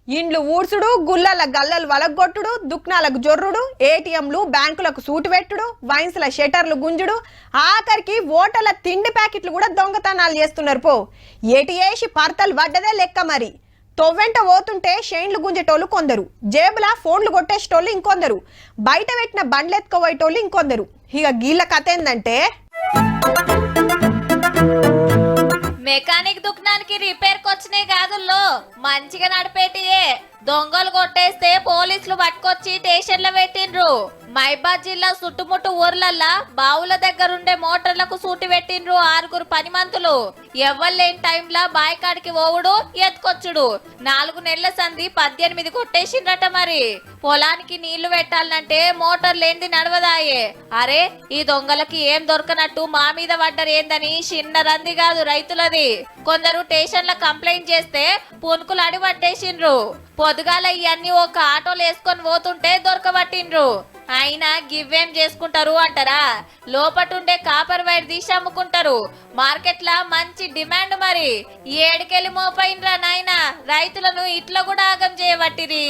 ఇండ్లు ఊడ్చుడు, గుల్లల గల్లలు వలగొట్టుడు, దుక్నాలకు జొర్రుడు, ఏటీఎంలు బ్యాంకులకు సూటు పెట్టుడు, వైన్స్ల షటర్లు గుంజుడు, ఆఖరికి ఓటర్ల తిండి ప్యాకెట్లు కూడా దొంగతనాలు చేస్తున్నారు పో. ఏటియేసి పర్తలు పడ్డదే లెక్క మరి. తొవ్వెంట పోతుంటే షైన్లు గుంజేటోళ్ళు కొందరు, జేబుల ఫోన్లు కొట్టేసేటోళ్ళు ఇంకొందరు, బయట పెట్టిన బండ్లు ఎత్తుకోబోయేటోళ్ళు ఇంకొందరు. ఇక గీళ్ళ కథ ఏందంటే మెకానిక్ దుకాణానికి రిపేర్ కొచ్చినాయి కాదుల్లో మంచిగా నడిపేటియే దొంగలు కొట్టేస్తే పోలీసులు పట్టుకొచ్చి స్టేషన్లో పెట్టిండ్రు. మైబాద్ జిల్లా చుట్టుముట్టు ఊర్లల్లా బావుల దగ్గరుండే మోటార్లకు సూటి పెట్టిండ్రు 6 పనిమంతులు. ఎవ్వలేని టైంలా బాయికాడికి పోవుడు ఎత్తుకొచ్చుడు. 4 నెలల సంధి 18 కొట్టేసిండ్రట. మరి పొలానికి నీళ్లు పెట్టాలంటే మోటార్ లేనిది నడవదాయే. అరే ఈ దొంగలకి ఏం దొరకనట్టు మా మీద పడ్డరేందని చిన్న రంది కాదు రైతులది. కొందరు స్టేషన్ల కంప్లైంట్ చేస్తే పునుకులు అడి పట్టేసిండ్రు. పొద్దుగాల ఇవన్నీ ఒక ఆటోలు వేసుకొని పోతుంటే దొరకబట్టిండ్రు. అయినా గివ్వేం చేసుకుంటారు అంటారా? లోపటుండే కాపర్ వైర్ తీసి అమ్ముకుంటారు. మార్కెట్లా మంచి డిమాండ్. మరి ఏడుకెళ్ళి మోపైనరా నాయన, రైతులను ఇట్లా కూడా ఆగం చేయబట్టిరి.